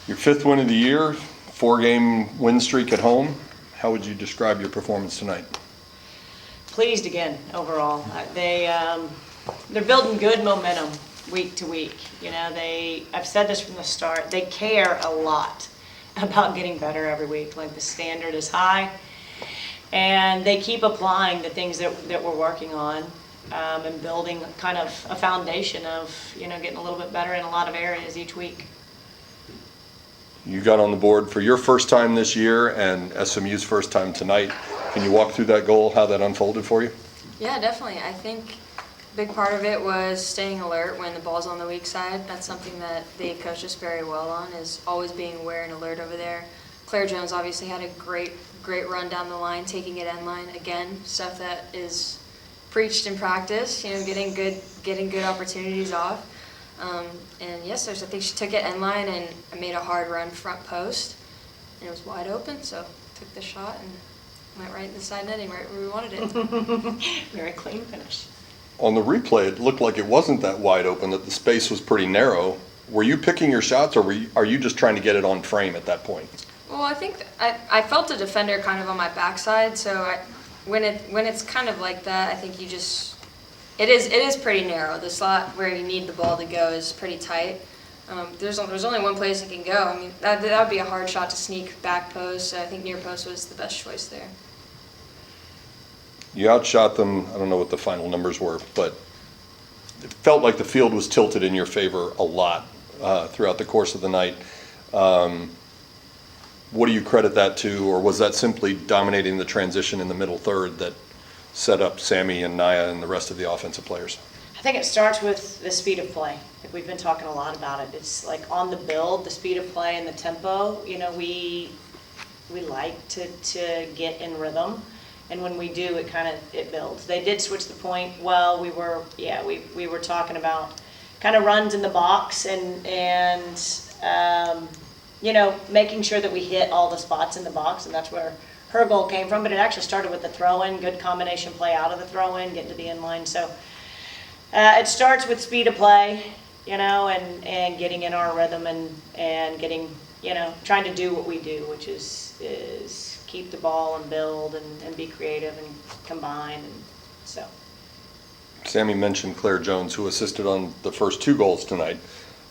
Your 5th win of the year, 4-game win streak at home. How would you describe your performance tonight? Pleased again overall. They're building good momentum week to week. You know, I've said this from the start, they care a lot about getting better every week. Like, the standard is high, and they keep applying the things that we're working on, and building kind of a foundation of, you know, getting a little bit better in a lot of areas each week. You got on the board for your first time this year and SMU's first time tonight. Can you walk through that goal, how that unfolded for you? Yeah, definitely. I think a big part of it was staying alert when the ball's on the weak side. That's something that they coached us very well on, is always being aware and alert over there. Claire Jones obviously had a great run down the line, taking it end line. Again, stuff that is preached in practice, you know, getting good opportunities off. And yes, I think she took it end line and made a hard run front post, and it was wide open, so took the shot and went right in the side netting, right where we wanted it. Very clean finish. On the replay, it looked like it wasn't that wide open, that the space was pretty narrow. Were you picking your shots, or are you just trying to get it on frame at that point? Well, I think I felt the defender kind of on my backside, so when it's kind of like that, I think you just, it is pretty narrow. The slot where you need the ball to go is pretty tight. There's only one place it can go. I mean, that would be a hard shot to sneak back post. So I think near post was the best choice there. You outshot them. I don't know what the final numbers were, but it felt like the field was tilted in your favor a lot throughout the course of the night. What do you credit that to, or was that simply dominating the transition in the middle third that set up Sammy and Naya and the rest of the offensive players? I think it starts with the speed of play. Like, we've been talking a lot about it. It's like on the build, the speed of play and the tempo. You know, we like to get in rhythm, and when we do, it builds. They did switch the point. Well, we were talking about kind of runs in the box and you know, making sure that we hit all the spots in the box, and that's where her goal came from. But it actually started with the throw-in, good combination play out of the throw-in, getting to the end line. So it starts with speed of play, you know, and getting in our rhythm and getting, you know, trying to do what we do, which is keep the ball and build and be creative and combine. And so Sammy mentioned Claire Jones, who assisted on the first 2 goals tonight,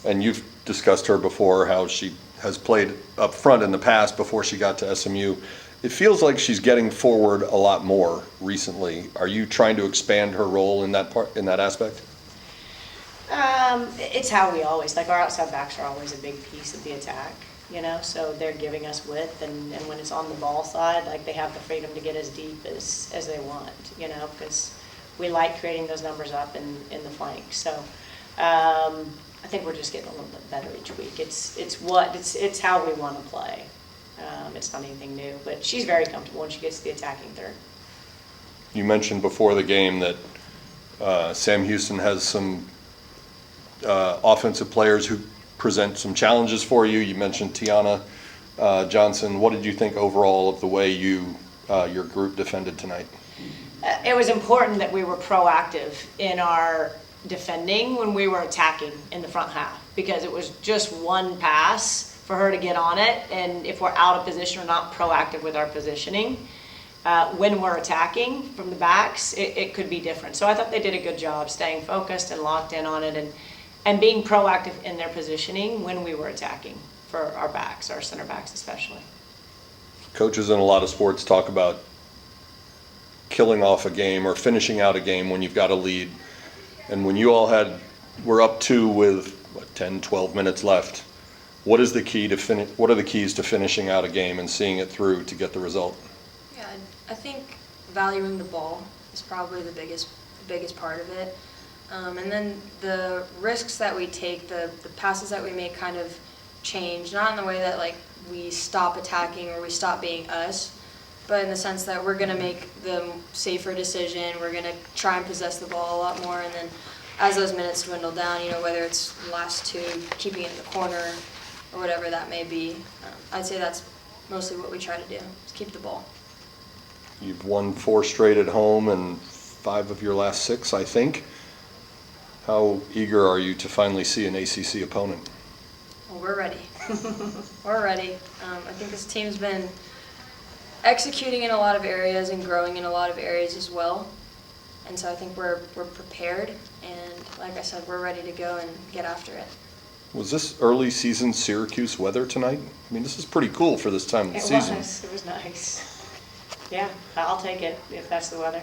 and you've discussed her before, how she has played up front in the past before she got to SMU. It feels like she's getting forward a lot more recently. Are you trying to expand her role in that aspect? It's how we always, like, our outside backs are always a big piece of the attack, you know, so they're giving us width, and when it's on the ball side, like, they have the freedom to get as deep as they want, you know, because we like creating those numbers up in the flank. So I think we're just getting a little bit better each week. It's how we want to play. It's not anything new, but she's very comfortable when she gets to the attacking third. You mentioned before the game that Sam Houston has some offensive players who present some challenges for you. You mentioned Tiana Johnson. What did you think overall of the way your group defended tonight? It was important that we were proactive in our defending when we were attacking in the front half, because it was just one pass for her to get on it, and if we're out of position or not proactive with our positioning, when we're attacking from the backs, it could be different. So I thought they did a good job staying focused and locked in on it, and being proactive in their positioning when we were attacking for our backs, our center backs especially. Coaches in a lot of sports talk about killing off a game or finishing out a game when you've got a lead. And when you all were up 2 with 10, 12 minutes left, what are the keys to finishing out a game and seeing it through to get the result? Yeah, I think valuing the ball is probably the biggest part of it. And then the risks that we take, the passes that we make kind of change, not in the way that, like, we stop attacking or we stop being us, but in the sense that we're going to make the safer decision, we're going to try and possess the ball a lot more, and then as those minutes dwindle down, you know, whether it's the last 2, keeping it in the corner, or whatever that may be, I'd say that's mostly what we try to do, is keep the ball. You've won 4 straight at home and 5 of your last 6, I think. How eager are you to finally see an ACC opponent? Well, we're ready. We're ready. I think this team's been executing in a lot of areas and growing in a lot of areas as well. And so I think we're prepared, and like I said, we're ready to go and get after it. Was this early season Syracuse weather tonight? I mean, this is pretty cool for this time of the season. It was nice. Yeah, I'll take it if that's the weather.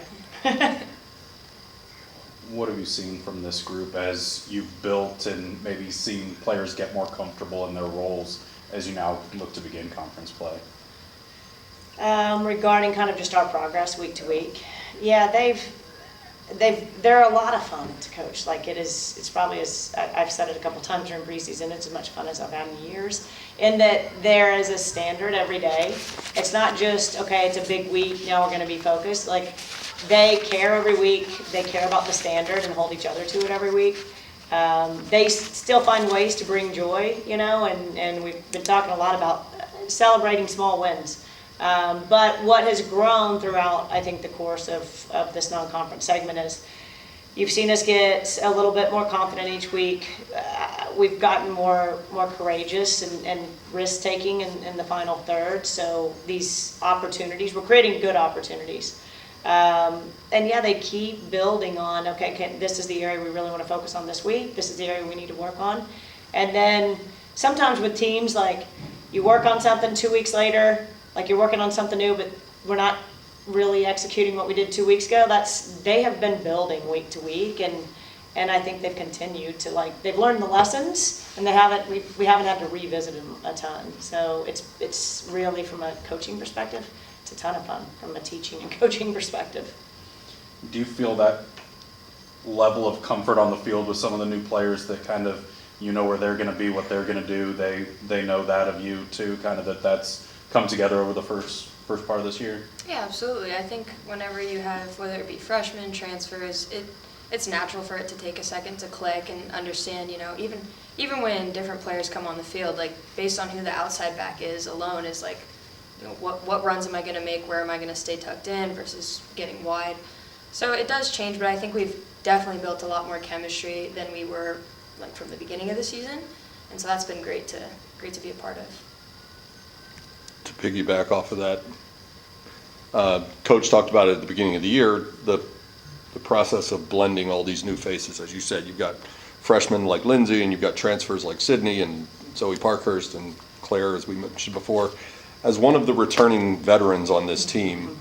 What have you seen from this group as you've built and maybe seen players get more comfortable in their roles as you now look to begin conference play? Regarding kind of just our progress week to week, yeah, they're a lot of fun to coach. Like it's probably I've said it a couple times during preseason, it's as much fun as I've had in years. In that there is a standard every day. It's not just, okay, it's a big week, now we're gonna be focused. Like, they care every week, they care about the standard and hold each other to it every week. They still find ways to bring joy, and we've been talking a lot about celebrating small wins. But what has grown throughout, I think, the course of this non-conference segment is you've seen us get a little bit more confident each week. We've gotten more courageous and risk-taking in the final third. So these opportunities, we're creating good opportunities. And yeah, they keep building on, okay, this is the area we really want to focus on this week. This is the area we need to work on. And then sometimes with teams, like, you work on something 2 weeks later, like you're working on something new, but we're not really executing what we did 2 weeks ago. They have been building week to week, and I think they've continued to, like, they've learned the lessons, and we haven't had to revisit them a ton. So it's really, from a coaching perspective, it's a ton of fun from a teaching and coaching perspective. Do you feel that level of comfort on the field with some of the new players that kind of, where they're going to be, what they're going to do, they know that of you too, kind of that's come together over the first part of this year? Yeah, absolutely. I think whenever you have, whether it be freshmen, transfers, it's natural for it to take a second to click and understand, even when different players come on the field, like, based on who the outside back is alone is like, what runs am I going to make, where am I going to stay tucked in versus getting wide. So it does change, but I think we've definitely built a lot more chemistry than we were, like, from the beginning of the season, and so that's been great to be a part of. To piggyback off of that, Coach talked about it at the beginning of the year, the process of blending all these new faces. As you said, you've got freshmen like Lindsay, and you've got transfers like Sydney and Zoe Parkhurst and Claire, as we mentioned before. As one of the returning veterans on this team,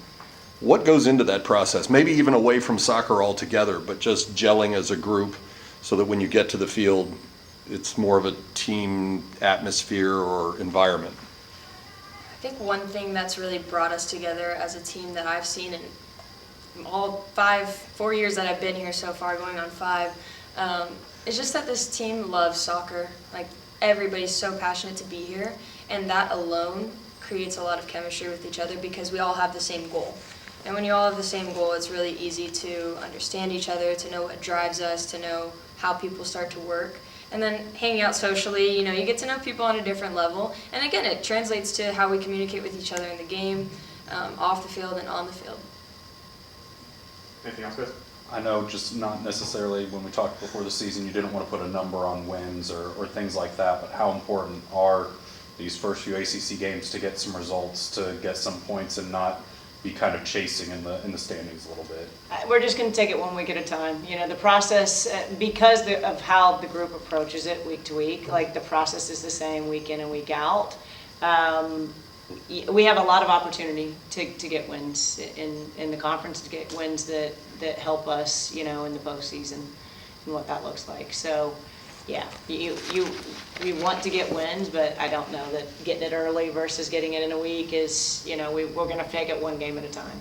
what goes into that process? Maybe even away from soccer altogether, but just gelling as a group so that when you get to the field, it's more of a team atmosphere or environment. I think one thing that's really brought us together as a team that I've seen in all 4 years that I've been here so far, going on 5, is just that this team loves soccer. Like, everybody's so passionate to be here, and that alone creates a lot of chemistry with each other because we all have the same goal. And when you all have the same goal, it's really easy to understand each other, to know what drives us, to know how people start to work. And then hanging out socially, you get to know people on a different level. And again, it translates to how we communicate with each other in the game, off the field and on the field. Anything else, guys? I know, just not necessarily when we talked before the season, you didn't want to put a number on wins or things like that, but how important are these first few ACC games to get some results, to get some points and not be kind of chasing in the standings a little bit? We're just going to take it 1 week at a time. The process, because of how the group approaches it week to week, like, the process is the same week in and week out. We have a lot of opportunity to get wins in the conference, to get wins that help us, in the postseason and what that looks like. So, yeah, we want to get wins, but I don't know that getting it early versus getting it in a week is, we're going to take it 1 game at a time.